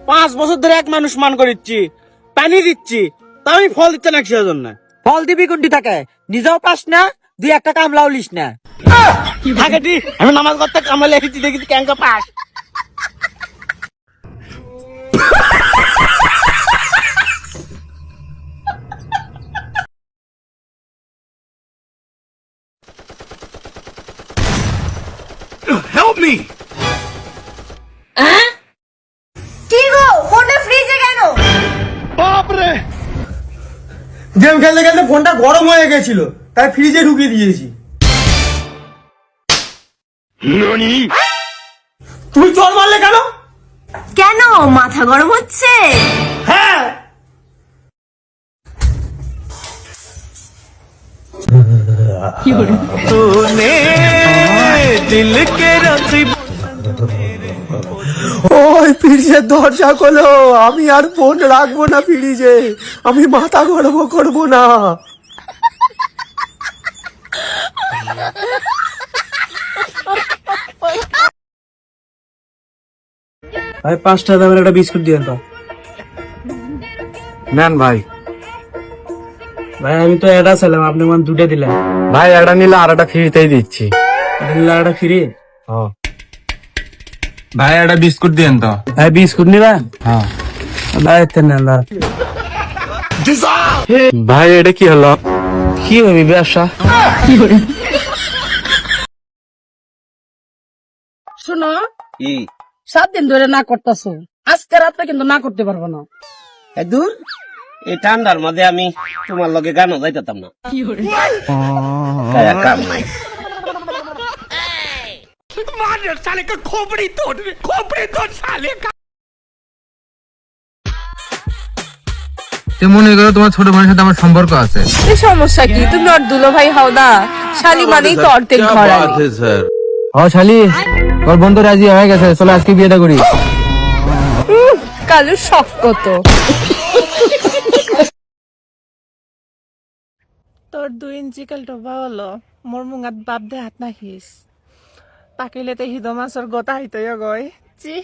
5 বছর ধরে এক মানুষ মান করিচ্ছি, পানি দিচ্ছি, তা আমি ফল দিচ্ছে না কিসের জন্য? ফল দিবি কোনটি থাকে, নিজেও পাস না, দুই একটা কামলাও লিস না। থাকে দি, আমি নামাজ করতে কামালে এসেছি দেখি ক্যাঙ্কা পাস। Help me! কি গো, ফোনটা ফ্রিজে কেন? বাপরে, গেম খেলতে খেলতে ফোনটা গরম হয়ে গেছিল, তাই ফ্রিজে ঢুকিয়ে দিয়েছি। Nani? তুমি চল মারলে কেন? কেন, মাথা গরম হচ্ছে? হ্যাঁ, तूने दिल के रखी ওই ফ্রিজের দরজা খোলো, আমি আর ফোন রাখবো না ফ্রিজে, আমি মাথা গরম করবো না। ভাই 5 টাকা দামের একটা বিস্কুট দিয়েন তো। নেন ভাই। ভাই আমি তো এটা ছিলাম, আপনি মানে 2টা দিলেন। ভাই এটা নিলে আর একটা ফ্রিতেই দিচ্ছি। দিলে একটা ফ্রি। ভাই একটা বিস্কুট দিয়েন তো। ভাই বিস্কুট নিবা? হ্যাঁ ভাই এতে নেন। ভাই এটা কি হলো? কি হবে ব্যবসা? শোনো, 7 দিন ধরে না করতেছো, আজকে রাতে কিন্তু না করতে পারবো না। দূর, এই ঠান্ডার মধ্যে আমি তোমার লগে গানও যাইতাম না। কাম নাই। मार साले का खोपड़ी तोड़ साले का। মনে করো তোমার ছোট বোনের সাথে আমার সম্পর্ক আছে। এই সমস্যা কি? তুমি ওর দুলো ভাই হও না, শালি মানেই তো অর্ধেক ঘর। ও শালি, তোর বন্ধু রাজি হয়ে গেছে, চলো আজকে বিয়েটা করি। কালু শখ কত। তোর 2 ইঞ্চি কালটো বাওলো মোর মুঙাত বাপ দে হাত নাহিস পাকিলেতে হিদো মাছৰ গোটা হিতয় গয় চি।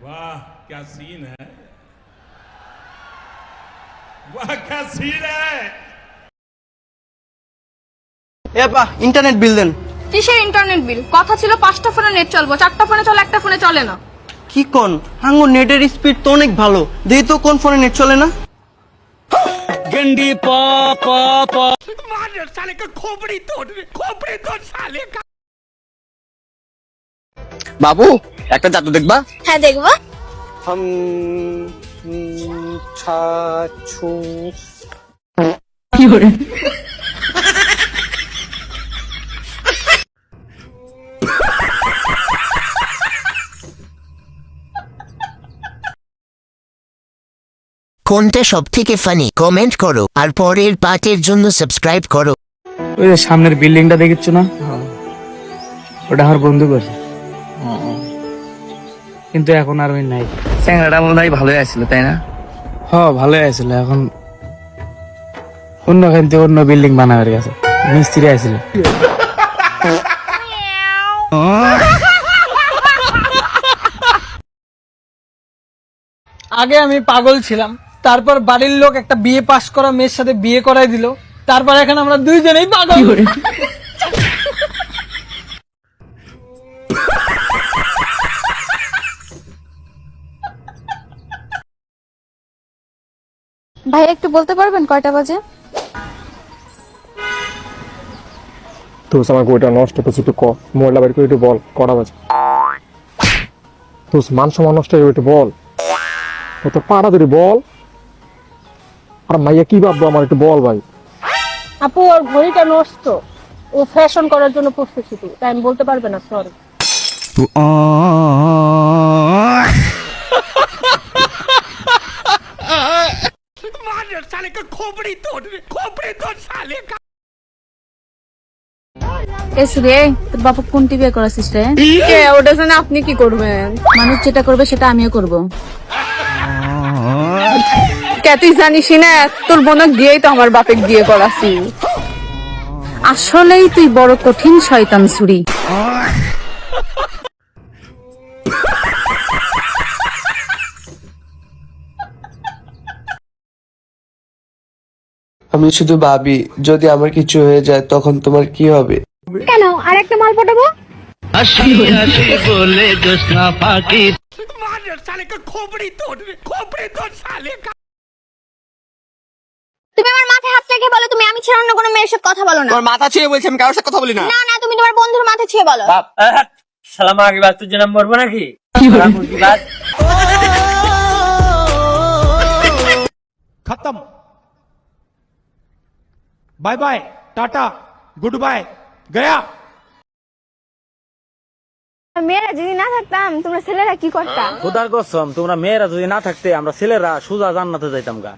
वाह क्या सीन है, वाह क्या सीन है। এপা ইন্টারনেট বিল দেন। কিসের ইন্টারনেট বিল? কথা ছিল 5টা ফোনে নেট চলবো, 4টা ফোনে চলে, একটা ফোনে চলে না। কি কোন হাঙ্গো, নেটের স্পিড তো অনেক ভালো, দেই তো কোন ফোনে নেট চলে না। গন্ডি পা পা পা। मार साले का खोपड़ी तोड़ साले का। বাবু একটা জাদু দেখবা? হ্যাঁ দেখবো। হাম ছা ছু। কোনটা সব থেকে ফানি কমেন্ট করো আর পরের পার্টের জন্য সাবস্ক্রাইব করো। ওই যে সামনের বিল্ডিংটা দেখিচ্ছ না, ওটা আমার বন্ধু করছে, কিন্তু এখন আর ওই নাই। চ্যাংড়াটা মনে হয় ভালোই আছিল, তাই না? হ্যাঁ ভালোই আছিল, এখন অন্য খান থেকে অন্য বিল্ডিং বানাবার গেছে, মিস্ত্রি আছিল। আগে আমি পাগল ছিলাম, তারপর বাড়ির লোক একটা বিয়ে পাশ করা মেয়ের সাথে বিয়ে করাই দিল, তারপর এখন আমরা দুইজনেই পাগল। ভাই একটু বলতে পারবেন কয়টা বাজে? তো আমার গোটা নষ্ট করছে, একটু মোবাইলটা বের করে একটু বল কটা বাজে। তো মান সম্মান নষ্ট হয়ে একটু বল, ও তো পাড়া ধরে বল। আর মাইয়া কি ভাববো আমার, একটু বল ভাই। আপু ওর ঘড়িটা নষ্ট, ও ফ্যাশন করার জন্য প্রস্তুতি, তাই আমি বলতে পারবে না, সরি। मार साले का खोपड़ी तोड़ साले का। এসে রে, তোর বাবা কোনটি বিয়ে করাছিস রে? ওটা জানে আপনি কি করবেন? মানুষ যেটা করবে সেটা আমিও করব। কে তুই জানিস না, তোর বোনক দিয়েই তো আমার বাপেক বিয়ে করাছি। আসলেই তুই বড় কঠিন শয়তান ছুরি। আমি শুধু ভাবি যদি আমার কিছু হয়ে যায় তখন তোমার কি হবে? কেন আর একটা মাল পটাবো? हाशी हाशी बोले जोस्ना पाकी मार साले का खोपड़ी तोड़ साले का। তুমি আমার মাথায় হাত রেখে বলো তুমি আমি ছাড়া অন্য কোনো মেয়ের সাথে কথা বলো না। তোর মাথা ছুঁয়ে বলছি আমি কারোর সাথে কথা বলি না। না না তুমি তোমার বন্ধুর মাথায় ছুঁয়ে বলো। সালাম আগে বাদ তুই জন্য মরবো নাকি? खत्म bye bye tata goodbye गया। মেয়েরা যদি না থাকতাম তোমরা ছেলেরা কি করতাম? খোদার কসম তোমরা মেয়েরা যদি না থাকতে আমরা ছেলেরা সোজা জান্নাতে যাইতাম গা।